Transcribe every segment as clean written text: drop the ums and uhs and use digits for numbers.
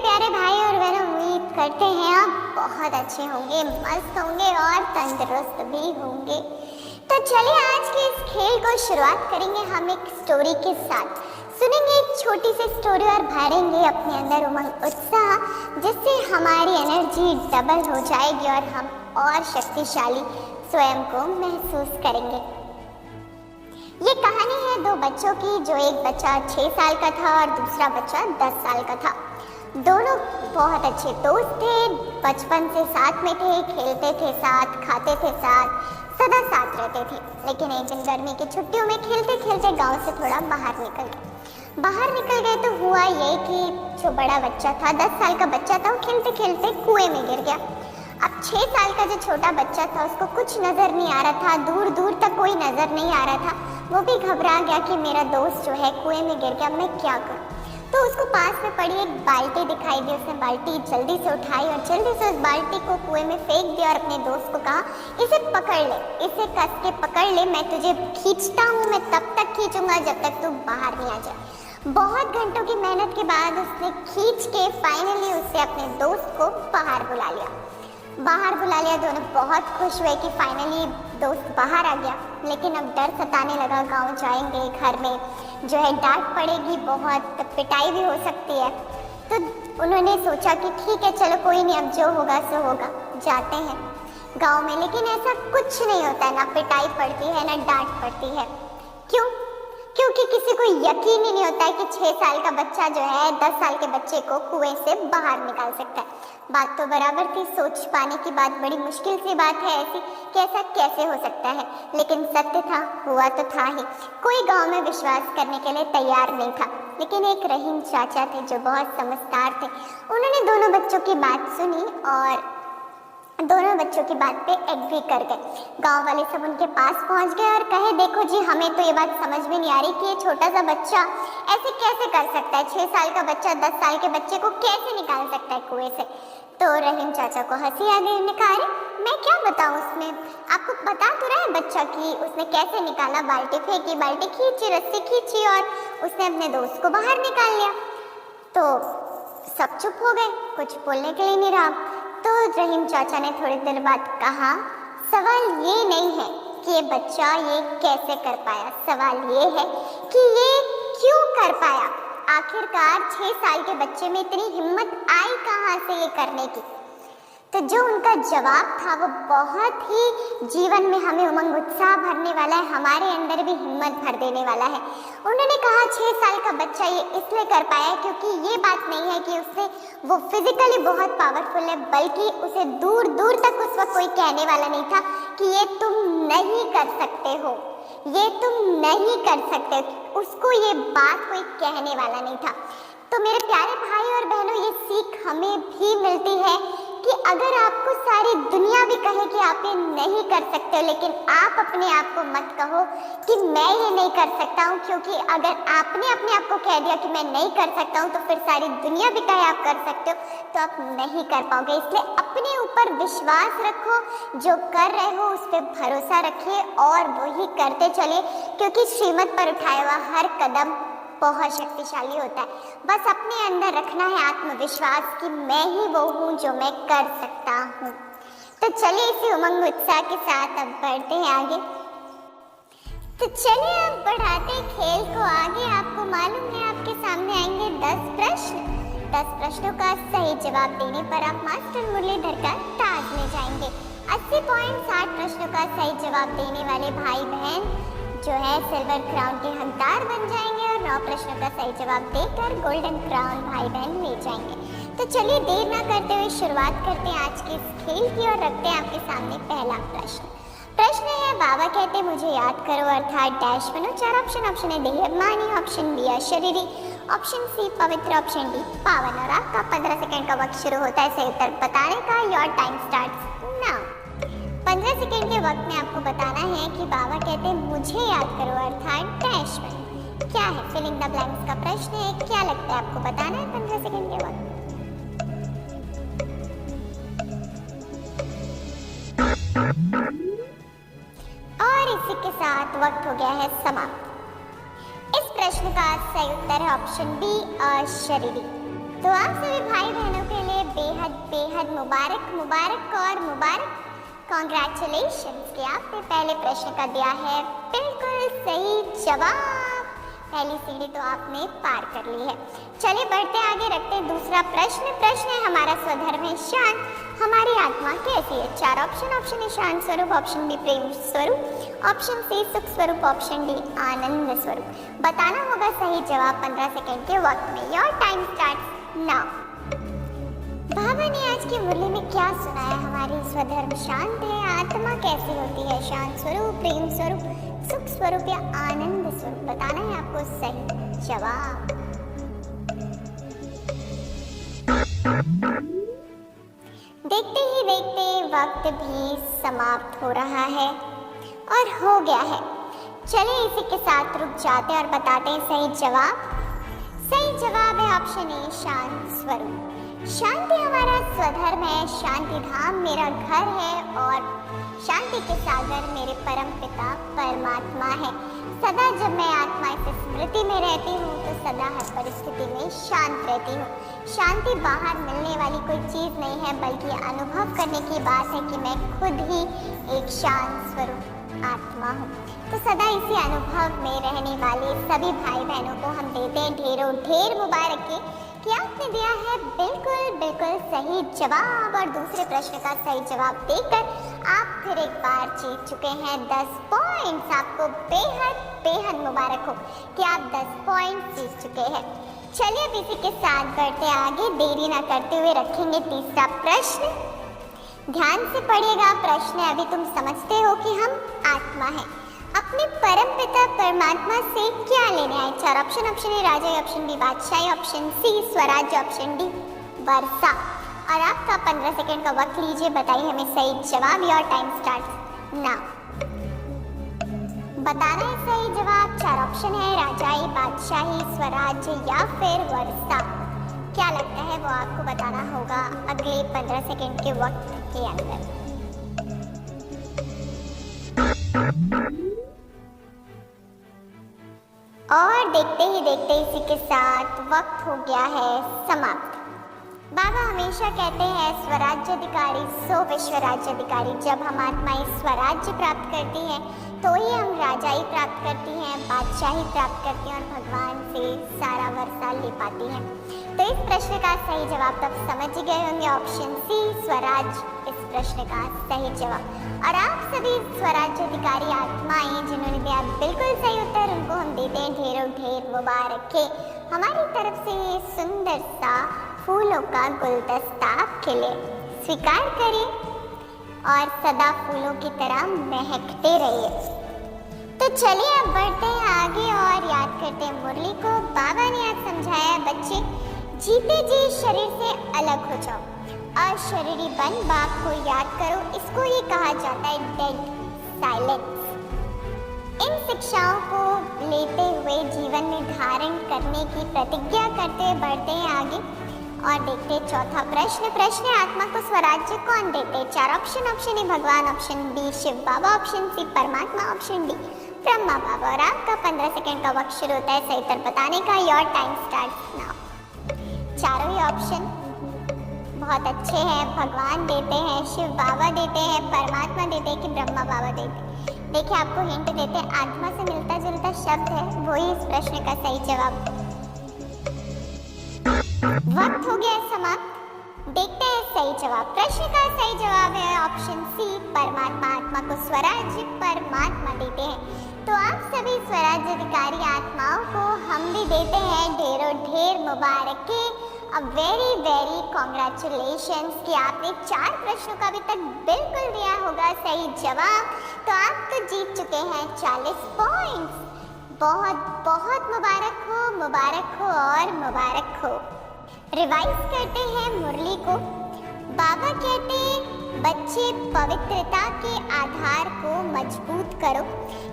प्यारे भाई और बहनों, उम्मीद करते हैं आप बहुत अच्छे होंगे, मस्त होंगे और तंदुरुस्त भी होंगे। तो चलिए आज के इस खेल को शुरुआत करेंगे हम एक स्टोरी के साथ। सुनेंगे एक छोटी सी स्टोरी और भरेंगे अपने अंदर उमंग उत्साह, जिससे हमारी एनर्जी डबल हो जाएगी और हम और शक्तिशाली स्वयं को महसूस करेंगे। ये कहानी है दो बच्चों की, जो एक बच्चा 6 साल का था और दूसरा बच्चा 10 साल का था। दोनों बहुत अच्छे दोस्त थे, बचपन से साथ में थे, खेलते थे साथ, खाते थे साथ, सदा साथ रहते थे। लेकिन एक दिन गर्मी की छुट्टियों में खेलते खेलते गांव से थोड़ा बाहर निकल गए तो हुआ ये कि जो बड़ा बच्चा था, 10 साल का बच्चा था, वो खेलते खेलते कुएं में गिर गया। अब 6 साल का जो छोटा बच्चा था, उसको कुछ नजर नहीं आ रहा था, दूर दूर तक कोई नजर नहीं आ रहा था। वो भी घबरा गया कि मेरा दोस्त जो है कुएं में गिर गया, मैं क्या करूं। तो उसको पास में पड़ी एक बाल्टी दिखाई दी। उसने बाल्टी जल्दी से उठाई और जल्दी से उस बाल्टी को कुएं में फेंक दिया और अपने दोस्त को कहा, इसे पकड़ ले, इसे कस के पकड़ ले, मैं तुझे खींचता हूँ, मैं तब तक खींचूंगा जब तक तू बाहर नहीं आ जाए। बहुत घंटों की मेहनत के बाद उसने खींच के फाइनली उससे अपने दोस्त को बाहर बुला लिया। दोनों बहुत खुश हुए कि फाइनली दोस्त बाहर आ गया। लेकिन अब डर सताने लगा, गांव जाएंगे, घर में जो है डांट पड़ेगी, बहुत पिटाई भी हो सकती है। तो उन्होंने सोचा कि ठीक है, चलो कोई नहीं, अब जो होगा सो होगा, जाते हैं गांव में। लेकिन ऐसा कुछ नहीं होता है, ना पिटाई पड़ती है ना डांट पड़ती है। क्यों? क्योंकि किसी को यकीन ही नहीं होता है कि 6 साल का बच्चा जो है 10 साल के बच्चे को कुएं से बाहर निकाल सकता है। बात तो बराबर थी, सोच पाने की बात, बड़ी मुश्किल सी बात है ऐसी कि ऐसा कैसे हो सकता है। लेकिन सत्य था, हुआ तो था ही। कोई गांव में विश्वास करने के लिए तैयार नहीं था। लेकिन एक रहीम चाचा थे जो बहुत समझदार थे। उन्होंने दोनों बच्चों की बात सुनी और दोनों बच्चों की बात पे एग्री कर गए। गांव वाले सब उनके पास पहुंच गए और कहे, देखो जी, हमें तो ये बात समझ में नहीं आ रही कि ये छोटा सा बच्चा ऐसे कैसे कर सकता है। 6 साल का बच्चा 10 साल के बच्चे को कैसे निकाल सकता है कुएं से। तो रहीम चाचा को हंसी आ गई। उन्होंने कहा, अरे मैं क्या बताऊं, उसमें आपको बता तो रहा है बच्चा कि उसने कैसे निकाला। बाल्टी फेंकी, बाल्टी खींची, रस्सी खींची और उसने अपने दोस्त को बाहर निकाल लिया। तो सब चुप हो गए, कुछ बोलने के लिए नहीं रहा। तो रहीम चाचा ने थोड़ी देर बाद कहा, सवाल ये नहीं है कि ये बच्चा ये कैसे कर पाया, सवाल ये है कि ये क्यों कर पाया। आखिरकार 6 साल के बच्चे में इतनी हिम्मत आई कहाँ से ये करने की। तो जो उनका जवाब था वो बहुत ही जीवन में हमें उमंग उत्साह भरने वाला है, हमारे अंदर भी हिम्मत भर देने वाला है। उन्होंने कहा 6 साल का बच्चा ये इसलिए कर पाया क्योंकि ये बात नहीं है कि उससे वो फिजिकली बहुत पावरफुल है, बल्कि उसे दूर दूर तक उस वक्त कोई कहने वाला नहीं था कि ये तुम नहीं कर सकते हो, ये तुम नहीं कर सकते। उसको ये बात कोई कहने वाला नहीं था। तो मेरे प्यारे भाई और बहनों, ये सीख हमें भी मिलती है कि अगर आपको सारी दुनिया भी कहे कि आप ये नहीं कर सकते हो, लेकिन आप अपने आप को मत कहो कि मैं ये नहीं कर सकता हूँ, क्योंकि अगर आपने अपने आप को कह दिया कि मैं नहीं कर सकता हूँ, तो फिर सारी दुनिया भी कहे आप कर सकते हो तो आप नहीं कर पाओगे। इसलिए अपने ऊपर विश्वास रखो, जो कर रहे हो उस पर भरोसा रखिए और वही करते चलिए, क्योंकि श्रीमत पर उठाया हुआ हर कदम बहुत शक्तिशाली होता है। बस अपने अंदर रखना है आत्मविश्वास कि मैं ही वो हूँ जो मैं कर सकता हूँ। तो चलिए इसी उमंग उत्साह के साथ अब बढ़ते हैं आगे। तो चलिए अब बढ़ाते खेल को आगे। आपको मालूम है आपके सामने आएंगे 10 प्रश्न। 10 प्रश्नों का सही जवाब देने पर आप मास्टर मुरलीधर का ताज में जाएंगे। 80 पॉइंट 60 प्रश्नों का सही जवाब देने वाले भाई बहन जो है सिल्वर क्राउन के हकदार बन जाएंगे और 9 प्रश्नों का सही जवाब देकर गोल्डन क्राउन भाई बहन ले जाएंगे। तो चलिए देर ना करते हुए शुरुआत करते हैं आज के इस खेल की और रखते हैं आपके सामने पहला प्रश्न। प्रश्न है, बाबा कहते मुझे याद करो अर्थात डैश बनो। 4 ऑप्शन। ऑप्शन ए देहमानी, ऑप्शन बी अशरीरी, ऑप्शन सी पवित्र, ऑप्शन डी पावन। और आपका 15 सेकंड का वक्त शुरू होता है सही उत्तर बताने का। Your time starts now. 15 second के वक्त में आपको बताना है कि बाबा कहते हैं मुझे याद करो अर्थात डैश बनो। क्या है? फिलिंग द ब्लैंक्स का प्रश्न है। क्या लगता है आपको बताना है 15 सेकंड के वक्त। और इसी के साथ वक्त हो गया है समाप्त। इस प्रश्न का सही उत्तर है ऑप्शन बी अशरीरी। तो आप सभी भाई बहनों के लिए बेहद बेहद मुबारक मुबारक और मुबारक, कॉन्ग्रेचुलेशंस कि आपने पहले प्रश्न का दिया है बिल्कुल सही जवाब। पहली सीढ़ी तो आपने पार कर ली है। चलिए बढ़ते आगे, रखते हैं दूसरा प्रश्न। प्रश्न है हमारा स्वधर्म है शांत, हमारी आत्मा कैसी है? 4 ऑप्शन। ऑप्शन ए शांत स्वरूप, ऑप्शन बी प्रेम स्वरूप, ऑप्शन सी सुख स्वरूप, ऑप्शन डी आनंद स्वरूप। बताना होगा सही जवाब 15 सेकंड के वक्त में। Your time starts now. बाबा ने आज की मुरली में क्या सुनाया? हमारी स्वधर्म शांत है, आत्मा कैसी होती है? शांत स्वरूप, प्रेम स्वरूप, सुख स्वरूप या आनंद स्वरूप? बताना है आपको सही जवाब। देखते ही देखते वक्त भी समाप्त हो रहा है और हो गया है। चलिए इसी के साथ रुक जाते हैं और बताते हैं सही जवाब। सही जवाब है ऑप्शन ए शांत स्वरूप। शांति हमारा स्वधर्म है, शांति धाम मेरा घर है और शांति के सागर मेरे परम पिता परमात्मा है। सदा जब मैं आत्मा इस स्मृति में रहती हूँ तो सदा हर परिस्थिति में शांत रहती हूँ। शांति बाहर मिलने वाली कोई चीज़ नहीं है, बल्कि अनुभव करने की बात है कि मैं खुद ही एक शांत स्वरूप आत्मा हूँ। तो सदा इसी अनुभव में रहने वाले सभी भाई बहनों को हम देते हैं ढेरों ढेर मुबारक कि आपने दिया है बिल्कुल बिल्कुल सही जवाब। और दूसरे प्रश्न का सही जवाब देकर आप फिर एक बार जीत चुके हैं 10 पॉइंट्स। आपको बेहद बेहद मुबारक हो कि आप 10 पॉइंट्स जीत चुके हैं। चलिए अब इसी के साथ बढ़ते आगे, देरी ना करते हुए रखेंगे तीसरा प्रश्न। ध्यान से पढ़िएगा प्रश्न। अभी तुम समझते हो कि हम आत्मा हैं, अपने परम पिता परमात्मा से क्या लेने आए? 4 ऑप्शन। ऑप्शन ए राजा, ऑप्शन बी बादशाही, ऑप्शन सी स्वराज्य, ऑप्शन डी वर्षा। और आपका 15 सेकंड का वक्त लीजिए, बताइए हमें सही जवाब। Your time starts now. बताना है सही जवाब। 4 ऑप्शन है, राजाई, बादशाही, स्वराज्य या फिर वर्षा। क्या लगता है वो आपको बताना होगा अगले 15 सेकंड के वक्त के अंदर। और देखते ही देखते इसी के साथ वक्त हो गया है समाप्त। बाबा हमेशा कहते हैं स्वराज्याधिकारी सो विश्व राज्याधिकारी। जब हम आत्माएं स्वराज्य प्राप्त करती हैं तो ही हम राजाई प्राप्त करती हैं, बादशाही प्राप्त करती हैं और भगवान से सारा वर्षा ले पाती हैं। तो इस प्रश्न का सही जवाब तब समझ ही गए होंगे, ऑप्शन सी स्वराज इस प्रश्न का सही जवाब। और आप सभी स्वराज्याधिकारी आत्माएं जिन्होंने दिया बिल्कुल सही उत्तर, उनको हम देते हैं ढेरों ढेर मुबारक। हमारी तरफ से ये सुंदर सा फूलों का गुलदस्ता आपके लिए स्वीकार करिए और सदा फूलों की तरह महकते रहिए। तो चलिए अब बढ़ते हैं आगे और याद करते हैं मुरली को। बाबा ने आज समझाया बच्चे, जीते जी शरीर से अलग हो जाओ और शरीरी बन बाप को याद करो। इसको ही कहा जाता है डेड साइलेंस। इन शिक्षाओं को लेते हुए जीवन में धारण करने की प्रतिज्ञा करते बढ़ते हैं आगे और देखते हैं चौथा प्रश्न। प्रश्न है आत्मा को स्वराज्य कौन देते हैं? 4 ऑप्शन। ऑप्शन ए भगवान, ऑप्शन बी शिव बाबा, ऑप्शन सी परमात्मा, ऑप्शन डी ब्रह्मा बाबा। और आपका 15 सेकंड का वक्त शुरू होता है सही उत्तर बताने का। Your time starts now. चारों ही ऑप्शन बहुत अच्छे हैं। भगवान देते हैं, शिव बाबा देते हैं, परमात्मा देते हैं कि ब्रह्मा बाबा देते हैं? देखिए आपको हिंट देते हैं, आत्मा से मिलता जुलता शब्द है, वही इस प्रश्न का सही जवाब। वक्त हो गया समाप्त। देखते हैं सही जवाब। प्रश्न का सही जवाब है ऑप्शन सी परमात्मा। आत्मा को स्वराज्य परमात्मा देते हैं। तो आप सभी स्वराज्याधिकारी आत्माओं को हम भी देते हैं ढेरों ढेर मुबारक। वेरी वेरी कॉन्ग्रेचुलेशंस कि आपने 4 प्रश्नों का अभी तक बिल्कुल दिया होगा सही जवाब। तो आप तो जीत चुके हैं 40 पॉइंट्स। बहुत बहुत मुबारक हो और मुबारक हो। रिवाइज करते हैं मुरली को। बाबा कहते हैं बच्चे पवित्रता के आधार को मजबूत करो,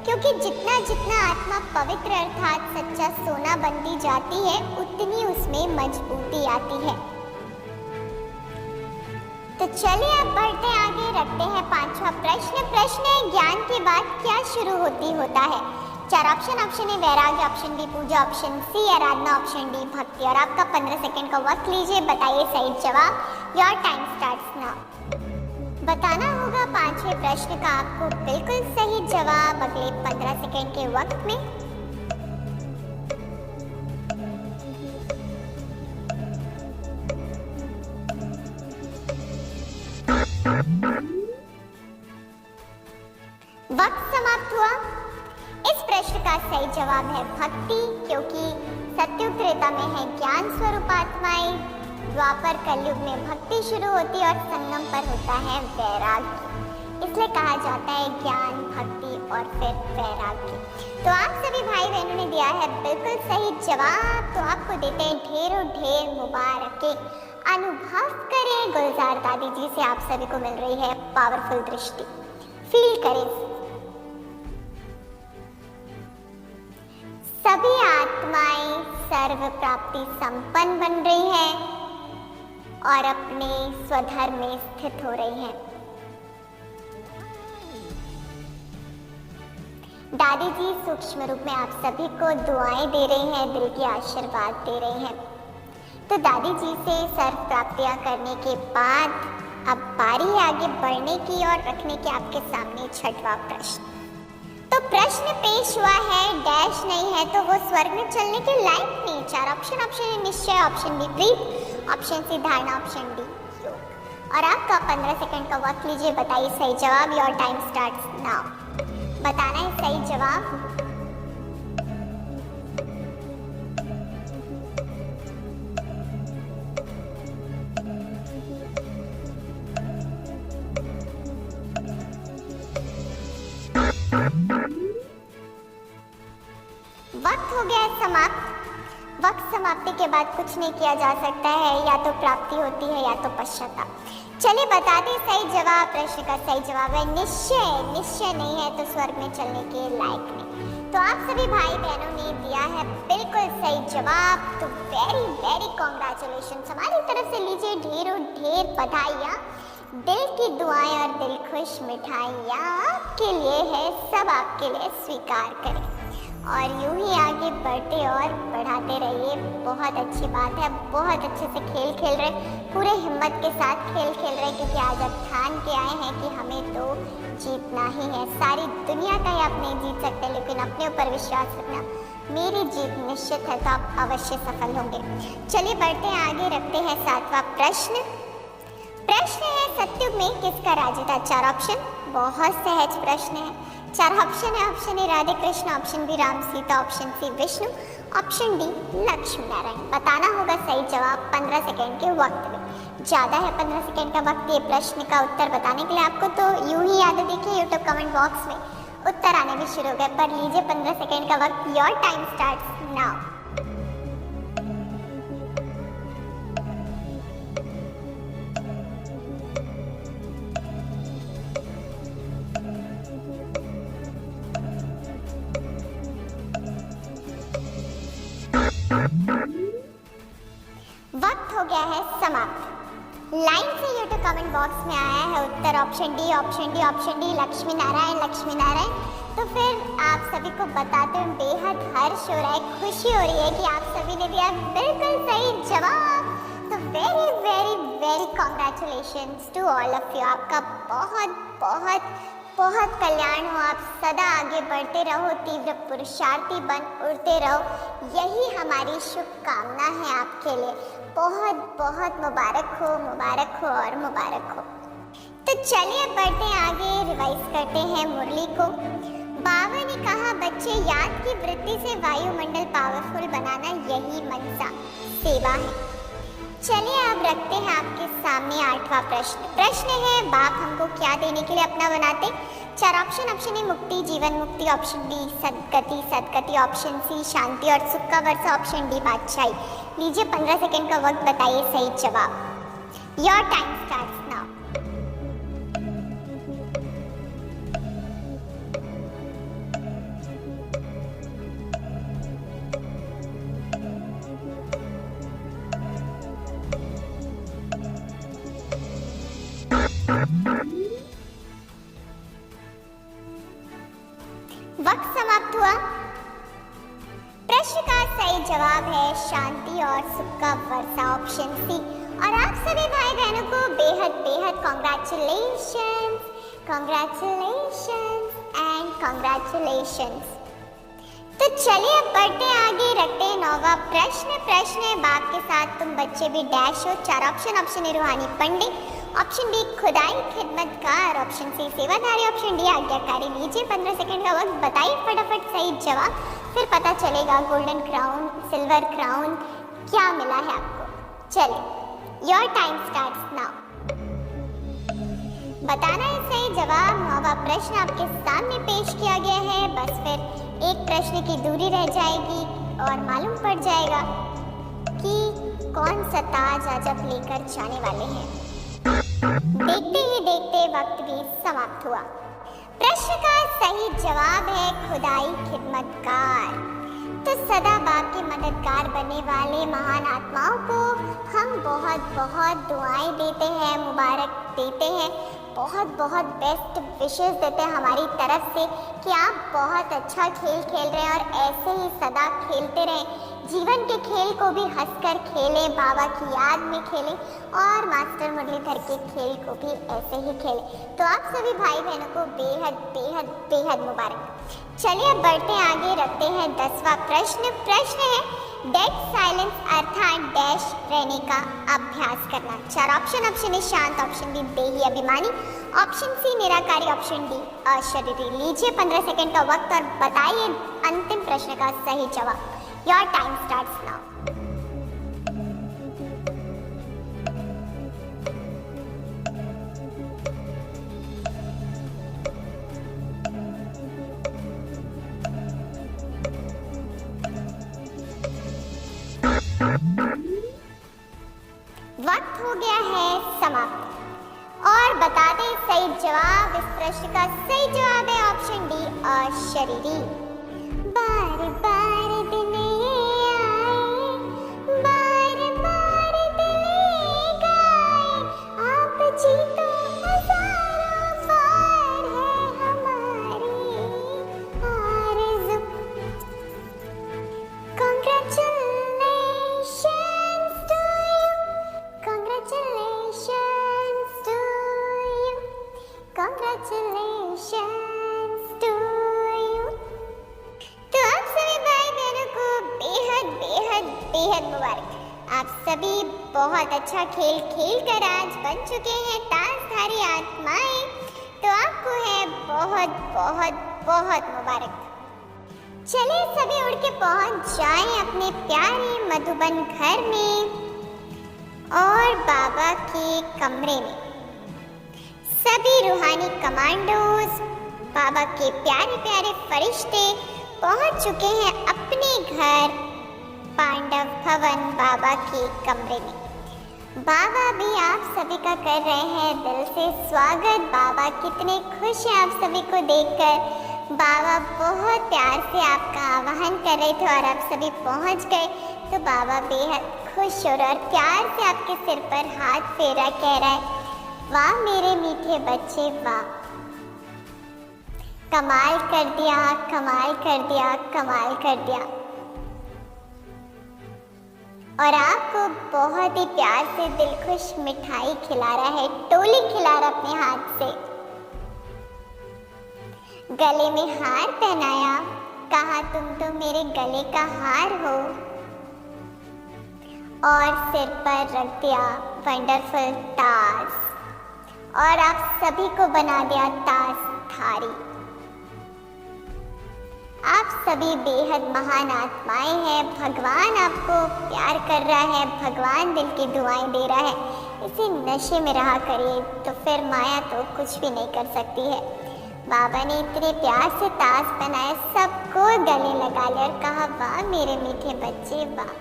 क्योंकि जितना जितना आत्मा पवित्र अर्थात सच्चा सोना बनती जाती है उतनी उसमें मजबूती आती है। तो चलिए अब बढ़ते आगे, रखते हैं 5वां प्रश्न। प्रश्न है ज्ञान के बाद क्या शुरू होता है? चार ऑप्शन ए वैराग्य, ऑप्शन बी पूजा, ऑप्शन सी आराधना, ऑप्शन डी भक्ति। और आपका 15 सेकंड का वक्त लीजिए, बताइए सही जवाब। Your time starts now. बताना होगा पांचवें प्रश्न का आपको बिल्कुल सही जवाब अगले 15 सेकंड के वक्त में। वक्त समाप्त हुआ। इस प्रश्न का सही जवाब है भक्ति, क्योंकि सतयुग त्रेता में है ज्ञान स्वरूप आत्माएं, द्वापर कलयुग में भक्ति शुरू होती है और संगम पर होता है वैराग्य। इसलिए कहा जाता है ज्ञान, भक्ति और फिर वैराग्य। तो आप सभी भाई बहनों ने दिया है बिल्कुल सही जवाब, तो आपको देते हैं ढेरों ढेर मुबारकें। अनुभव करें, गुलजार दादी जी से आप सभी को मिल रही है पावरफुल दृष्टि। फील करें, सभी आत्माएं सर्व प्राप्ति संपन्न बन रही हैं और अपने स्वधर्म में स्थित हो रही हैं। दादी जी सूक्ष्म रूप में आप सभी को दुआएं दे रही हैं, दिल की आशीर्वाद दे रही हैं। तो दादी जी से सर्व प्राप्तियां करने के बाद अब बारी है आगे बढ़ने की और रखने के आपके सामने छठवां प्रश्न। तो प्रश्न पेश हुआ है, डैश नहीं है तो वो स्वर्ग में चलने के लायक नहीं। चार ऑप्शन ए निश्चय, ऑप्शन बी प्रीत, ऑप्शन सी धारणा, ऑप्शन डी योग। और आपका 15 सेकंड का वक्त लीजिए, बताइए सही जवाब। Your time starts now. बताना है सही जवाब। वक्त हो गया समाप्त। वक्त समाप्ति के बाद कुछ नहीं किया जा सकता है, या तो प्राप्ति होती है या तो पश्चाताप। चलिए बता दें सही जवाब। प्रश्न का सही जवाब है निश्चय। निश्चय नहीं है तो स्वर्ग में चलने के लायक नहीं। तो आप सभी भाई बहनों ने दिया है बिल्कुल सही जवाब, तो वेरी वेरी कॉन्ग्रेचुलेशंस। हमारी तरफ से लीजिए ढेरों ढेर बधाइयाँ, दिल की दुआएं और दिल खुश मिठाइयाँ आपके लिए है, सब आपके लिए स्वीकार करें और यूं ही आगे बढ़ते और बढ़ाते रहिए। बहुत अच्छी बात है, बहुत अच्छे से खेल खेल रहे, पूरे हिम्मत के साथ खेल खेल रहे, क्योंकि आज आप ठान के आए हैं कि हमें तो जीतना ही है। सारी दुनिया का ही आप नहीं जीत सकते, लेकिन अपने ऊपर विश्वास रखना, मेरी जीत निश्चित है, तो आप अवश्य सफल होंगे। चलिए बढ़ते हैं आगे, रखते हैं सातवां प्रश्न। प्रश्न है सतयुग में किसका राज्य था? चार ऑप्शन, बहुत सहज प्रश्न है। चार ऑप्शन है, option A Radhe Krishna, option B Ram Sita, option C Vishnu, option D Lakshmi Narayan. बताना होगा सही जवाब 15 सेकंड के वक्त में। ज़्यादा है 15 सेकंड का वक्त ये प्रश्न का उत्तर बताने के लिए आपको, तो यूं ही याद देखिए यूट्यूब कमेंट बॉक्स में उत्तर आने भी शुरू हो गए। पर लीजिए 15 सेकंड का वक्त। Your time starts now. वक्त हो गया है समाप्त। लाइन से यूट्यूब कमेंट बॉक्स में आया है उत्तर option D, option D, option D Lakshmi Narayan, Lakshmi Narayan. तो फिर आप सभी को बताते हुए बेहद हर्ष हो रहा है, खुशी हो रही है कि आप सभी ने दिया बिल्कुल सही जवाब। तो very very very congratulations to all of you. आपका बहुत बहुत बहुत कल्याण हो, आप सदा आगे बढ़ते रहो, तीव्र पुरुषार्थी बन उड़ते रहो, यही हमारी शुभकामना है आपके लिए। बहुत बहुत मुबारक हो, मुबारक हो और मुबारक हो। तो चलिए बढ़ते हैं आगे, रिवाइज करते हैं मुरली को। बाबा ने कहा बच्चे याद की वृत्ति से वायुमंडल पावरफुल बनाना यही मनसा सेवा है। चलिए अब रखते हैं आपके सामने आठवां प्रश्न। प्रश्न है बाप हमको क्या देने के लिए अपना बनाते? चार ऑप्शन, ऑप्शन ए मुक्ति जीवन मुक्ति, ऑप्शन बी सदगति सदगति, ऑप्शन सी शांति और सुख का वर्षा, ऑप्शन डी बादशाही। लीजिए 15 सेकंड का वक्त, बताइए सही जवाब। Your time starts now. वक्त समाप्त हुआ। और सुख का वर्षा ऑप्शन सी। और आप सभी भाई बहनों को बेहद बेहद कॉन्ग्रेचुलेशंस, कॉन्ग्रेचुलेशंस एंड कॉन्ग्रेचुलेशंस। तो चलिए अब बढ़ते हैं आगे, रखते हैं 9वां प्रश्न। प्रश्न है बाप के साथ तुम बच्चे भी डैश हो। 4 ऑप्शन है रूहानी पंडित, ऑप्शन बी खुदाई खिदमतकार, ऑप्शन सी सेवाधारी, ऑप्शन डी आज्ञाकारी। लीजिए 15 सेकंड का वक्त, बताइए फटाफट सही जवाब, फिर पता चलेगा गोल्डन क्राउन, सिल्वर क्राउन क्या मिला है आपको। चलिए योर टाइम स्टार्ट्स नाउ। बताना है सही जवाब। 9वां प्रश्न आपके सामने पेश किया गया है। बस फिर एक प्रश्न की दूरी रह जाएगी और मालूम पड़ जाएगा कि कौन सा ताज आज आप लेकर जाने वाले हैं। देखते ही देखते वक्त भी समाप्त हुआ। प्रश्न का सही जवाब है खुदाई खिदमतकार। तो सदा बाप के मददगार बनने वाले महान आत्माओं को हम बहुत बहुत दुआएं देते हैं, मुबारक देते हैं, बहुत बहुत बेस्ट विशेस देते हैं हमारी तरफ से कि आप बहुत अच्छा खेल खेल रहे हैं और ऐसे ही सदा खेलते रहें। जीवन के खेल को भी हंसकर खेलें, बाबा की याद में खेलें और मास्टर मुरलीधर के खेल को भी ऐसे ही खेलें। तो आप सभी भाई बहनों को बेहद बेहद बेहद मुबारक। चलिए अब बढ़ते हैं आगे, रखते हैं 10वां प्रश्न। प्रश्न है डेड साइलेंस अर्थात डैश रहने का अभ्यास करना। 4 ऑप्शन है शांत, ऑप्शन बी देही अभिमानी, ऑप्शन सी निराकारी, ऑप्शन डी अशरीरी। लीजिए 15 सेकंड का वक्त और बताइए अंतिम प्रश्न का सही जवाब। Your time starts now. वक्त हो गया है समाप्त और बता दें सही जवाब। इस प्रश्न का सही जवाब है ऑप्शन डी अशरीरी। बार बार दिन ये आए, बार बार दिल ये गाए, आप जी तो हजारों बार है हमारी आरज़ू। Congratulations to you, congratulations to you, congratulations to you। तो आप सभी भाई बहनों को बेहद बेहद बेहद मुबारक। आप सभी बहुत अच्छा खेल खेल कर आज बन चुके हैं ताजधारी आत्माएं। तो आपको है बहुत बहुत बहुत मुबारक। चलिए सभी उड़ के पहुंच जाएं अपने प्यारे मधुबन घर में और बाबा के कमरे में। सभी रूहानी कमांडोज, बाबा के प्यारे प्यारे फरिश्ते पहुंच चुके हैं अपने घर पांडव भवन बाबा के कमरे में। बाबा भी आप सभी का कर रहे हैं दिल से स्वागत। बाबा कितने खुश हैं आप सभी को देखकर। बाबा बहुत प्यार से आपका आवाहन कर रहे थे और आप सभी पहुंच गए। तो बाबा बेहद खुश हो रहे और प्यार से आपके सिर पर हाथ फेरा कह रहा है, वाह मेरे मीठे बच्चे वाह, कमाल कर दिया, कमाल कर दिया, कमाल कर दिया। और आपको बहुत ही प्यार से दिलखुश मिठाई खिला रहा है, टोली खिला रहा अपने हाथ से। गले में हार पहनाया, कहा तुम तो मेरे गले का हार हो। और सिर पर रख दिया वंडरफुल ताज और आप सभी को बना दिया ताजधारी। आप सभी बेहद महान आत्माएं हैं। भगवान आपको प्यार कर रहा है, भगवान दिल की दुआएं दे रहा है। इसी नशे में रहा करिए तो फिर माया तो कुछ भी नहीं कर सकती है। बाबा ने इतने प्यार से ताज पहनाया, सबको गले लगा लिया और कहा, वाह मेरे मीठे बच्चे वाह,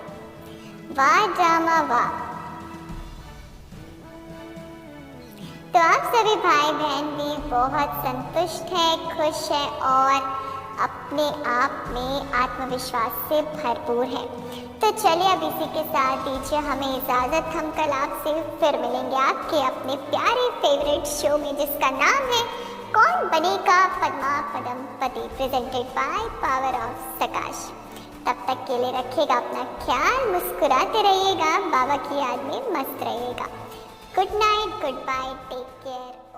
वाह ड्रामा वाह। तो आप सभी भाई बहन भी बहुत संतुष्ट हैं, खुश हैं और अपने आप में आत्मविश्वास से भरपूर है। तो चलिए अब इसी के साथ दीजिए हमें इजाज़त। हम कल आपसे फिर मिलेंगे आपके अपने प्यारे फेवरेट शो में जिसका नाम है कौन बनेगा पद्मा पदम पति, प्रेजेंटेड बाय पावर ऑफ सकाश। तब तक के लिए रखिएगा अपना ख्याल, मुस्कुराते रहिएगा, बाबा की याद में मस्त रहिएगा। Good night, good bye, take care.